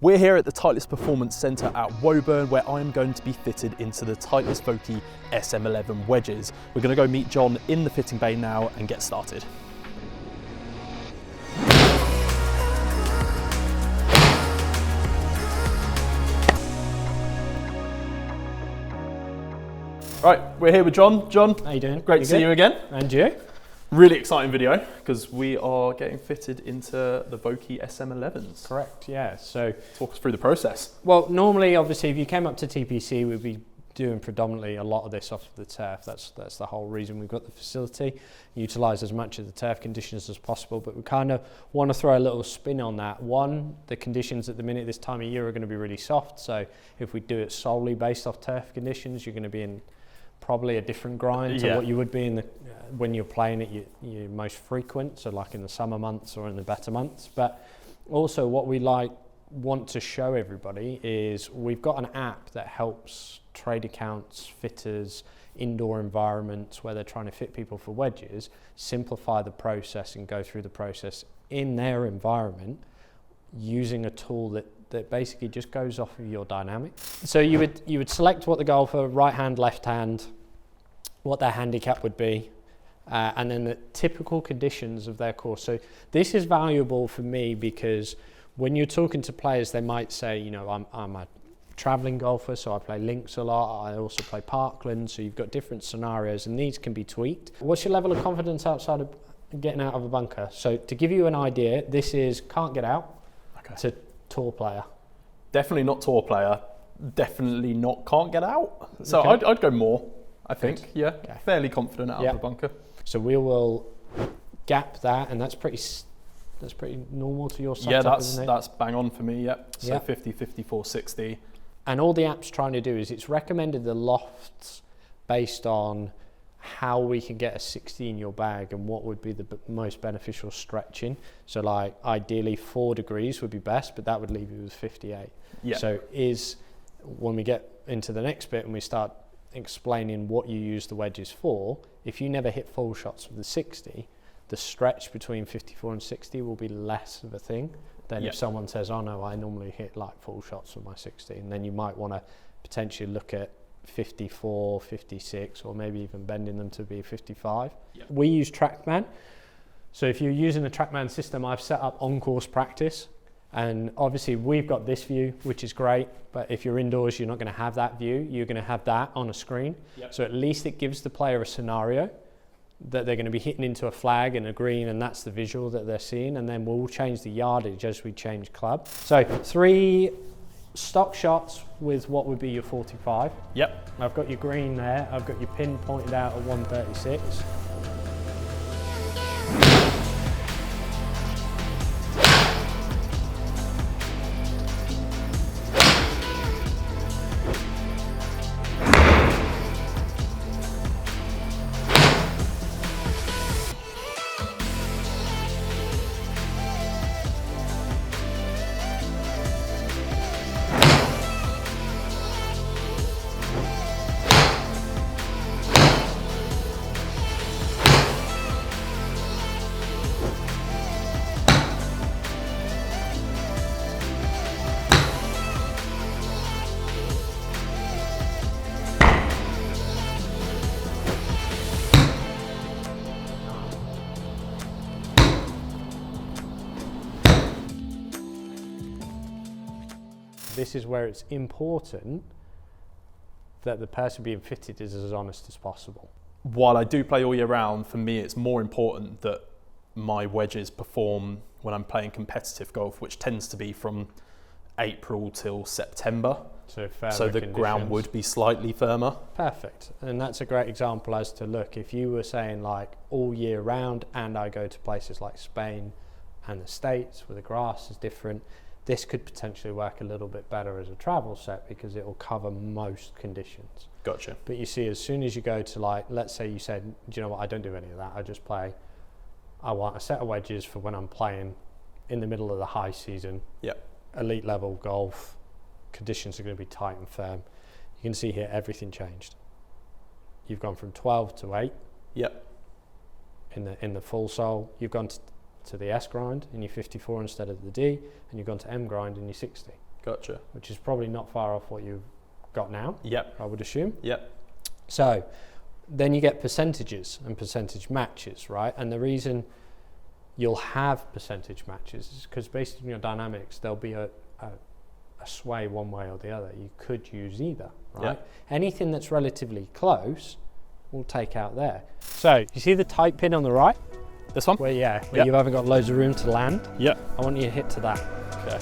We're here at the Titleist Performance Centre at Woburn, where I'm going to be fitted into the Titleist Vokey SM11 wedges. We're going to go meet John in the fitting bay now and get started. Right, we're here with John. John, how you doing? Great to see you again. And you? Really exciting video because we are getting fitted into the Vokey SM11s. Correct, yeah. So talk us through the process. Well, normally, obviously, if you came up to TPC, we'd be doing predominantly a lot of this off of the turf. That's the whole reason we've got the facility. Utilise as much of the turf conditions as possible, but we kind of want to throw a little spin on that. One, the conditions at the minute this time of year are going to be really soft, so if we do it solely based off turf conditions, you're going to be in probably a different grind to what you would be in the when you're playing it you're most frequent, so like in the summer months or in the better months. But also what we want to show everybody is we've got an app that helps trade accounts, fitters, indoor environments where they're trying to fit people for wedges, simplify the process and go through the process in their environment using a tool that basically just goes off of your dynamics. So you would select what the golfer, right hand, left hand, what their handicap would be, and then the typical conditions of their course. So this is valuable for me because when you're talking to players, they might say, you know, I'm a traveling golfer, so I play links a lot. I also play parkland, so you've got different scenarios and these can be tweaked. What's your level of confidence outside of getting out of a bunker? So to give you an idea, this is can't get out to tour player. Definitely not tour player, definitely not can't get out. So Okay. I'd go more, I think. Good. Yeah, Okay. fairly confident out of the bunker. So we will gap that, and that's pretty normal to your setup, Yeah, isn't it? that's bang on for me, yeah. So Yeah. 50, 54, 60. And all the app's trying to do is it's recommended the lofts based on how we can get a 60 in your bag and what would be the most beneficial stretching. So like ideally 4 degrees would be best, but that would leave you with 58. Yeah. So when we get into the next bit and we start explaining what you use the wedges for, if you never hit full shots with the 60, the stretch between 54 and 60 will be less of a thing than if someone says, oh no, I normally hit like full shots with my 60, and then you might want to potentially look at 54, 56, or maybe even bending them to be 55. Yeah. We use TrackMan. So if you're using the TrackMan system, I've set up on-course practice, and obviously we've got this view, which is great, but if you're indoors, you're not going to have that view. You're going to have that on a screen. Yep. So at least it gives the player a scenario that they're going to be hitting into a flag and a green, and that's the visual that they're seeing, and then we'll change the yardage as we change club. So 3 stock shots with what would be your 45. Yep. I've got your green there, I've got your pin pointed out at 136. This is where it's important that the person being fitted is as honest as possible. While I do play all year round, for me it's more important that my wedges perform when I'm playing competitive golf, which tends to be from April till September. So the ground would be slightly firmer. Perfect. And that's a great example as to, look, if you were saying like all year round and I go to places like Spain and the States where the grass is different, this could potentially work a little bit better as a travel set because it will cover most conditions. Gotcha. But you see, as soon as you go to like, let's say you said, do you know what, I don't do any of that. I just play, I want a set of wedges for when I'm playing in the middle of the high season. Yep. Elite level golf, conditions are going to be tight and firm. You can see here, everything changed. You've gone from 12 to 8. Yep. In the full sole, you've gone to the S grind in your 54 instead of the D, and you've gone to M grind in your 60. Gotcha. Which is probably not far off what you've got now. Yep. I would assume. Yep. So then you get percentages and percentage matches, right? And the reason you'll have percentage matches is because based on your dynamics, there'll be a sway one way or the other. You could use either, right? Yep. Anything that's relatively close, we'll take out there. So you see the tight pin on the right? This one? Where Yep. you haven't got loads of room to land. Yep. I want you to hit to that. Okay.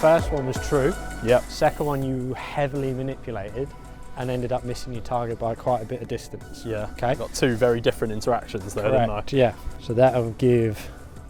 First one was true. Yep. Second one you heavily manipulated and ended up missing your target by quite a bit of distance. Yeah. Okay. Got two very different interactions there, didn't I? Correct, yeah. So that'll give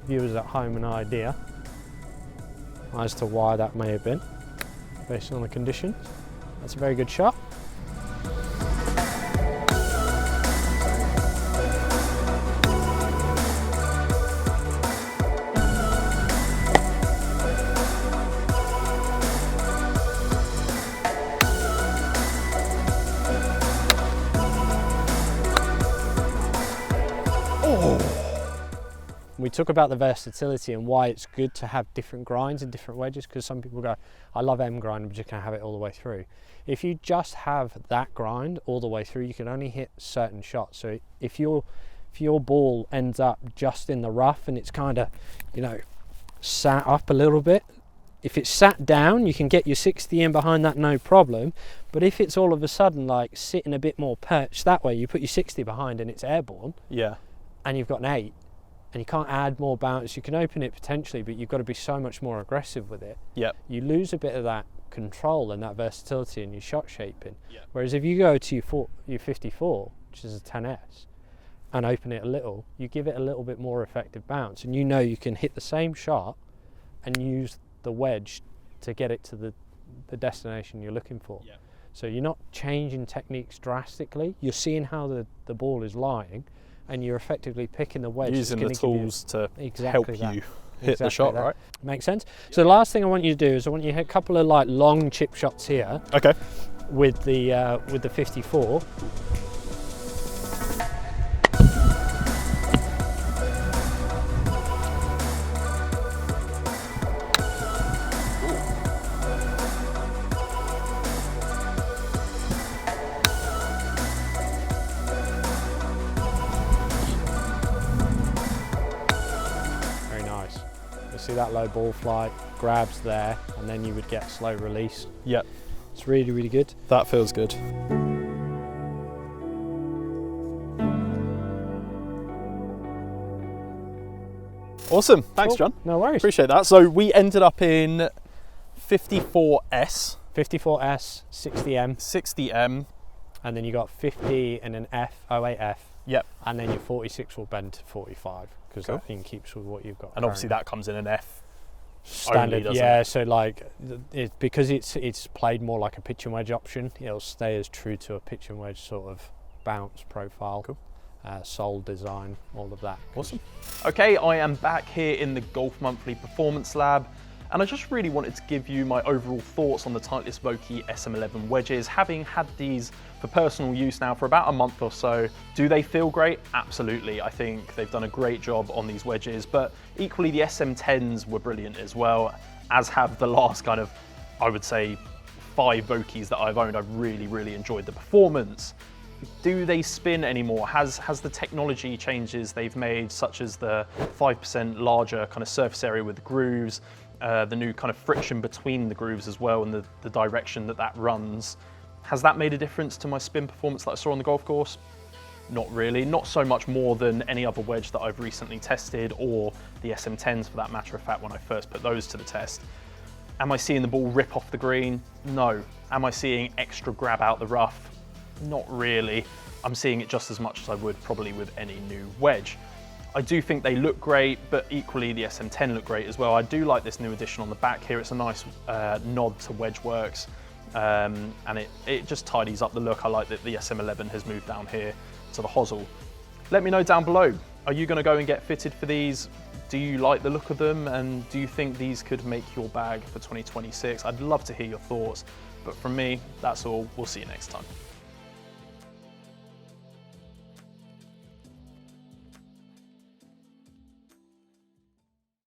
viewers at home an idea as to why that may have been, based on the conditions. That's a very good shot. We talk about the versatility and why it's good to have different grinds and different wedges, because some people go, I love M grind, I'm just going to have it all the way through. If you just have that grind all the way through, you can only hit certain shots. So if your ball ends up just in the rough and it's kind of, you know, sat up a little bit, if it's sat down, you can get your 60 in behind that, no problem. But if it's all of a sudden like sitting a bit more perched that way, you put your 60 behind and it's airborne, Yeah. and you've got an 8, and you can't add more bounce. You can open it potentially, but you've got to be so much more aggressive with it. Yep. You lose a bit of that control and that versatility in your shot shaping. Yep. Whereas if you go to your 54, which is a 10S, and open it a little, you give it a little bit more effective bounce, and you know you can hit the same shot and use the wedge to get it to the destination you're looking for. Yep. So you're not changing techniques drastically. You're seeing how the ball is lying, and you're effectively picking the wedge. Using the tools to help you hit the shot, right? Makes sense. So the last thing I want you to do is I want you to hit a couple of like long chip shots here. Okay. With the 54. See that low ball flight, grabs there, and then you would get slow release. Yep. It's really, really good. That feels good. Awesome. Thanks, Cool. John. No worries. Appreciate that. So we ended up in 54S. 54S, 60M. 60M. And then you got 50 and an F, 08F. Yep. And then your 46 will bend to 45, because Cool. that thing keeps with what you've got. And obviously that comes in an F. Standard, only, yeah. it? So like, because it's played more like a pitch and wedge option, it'll stay as true to a pitch and wedge sort of bounce profile. Cool. Sole design, all of that. Awesome. Okay, I am back here in the Golf Monthly Performance Lab, and I just really wanted to give you my overall thoughts on the Titleist Vokey SM11 wedges, having had these for personal use now for about a month or so. Do they feel great? Absolutely. I think they've done a great job on these wedges, but equally the SM10s were brilliant as well, as have the last kind of, I would say, 5 Vokeys that I've owned. I've really, really enjoyed the performance. Do they spin anymore? Has the technology changes they've made, such as the 5% larger kind of surface area with the grooves, the new kind of friction between the grooves as well, and the direction that runs, has that made a difference to my spin performance that I saw on the golf course? Not really. Not so much more than any other wedge that I've recently tested, or the SM10s for that matter of fact when I first put those to the test. Am I seeing the ball rip off the green? No. Am I seeing extra grab out the rough? Not really. I'm seeing it just as much as I would probably with any new wedge. I do think they look great, but equally the SM10 look great as well. I do like this new addition on the back here. It's a nice nod to WedgeWorks, and it just tidies up the look. I like that the SM11 has moved down here to the hosel. Let me know down below, Are you going to go and get fitted for these? Do you like the look of them, and do you think these could make your bag for 2026? I'd love to hear your thoughts, but from me, that's all. We'll see you next time.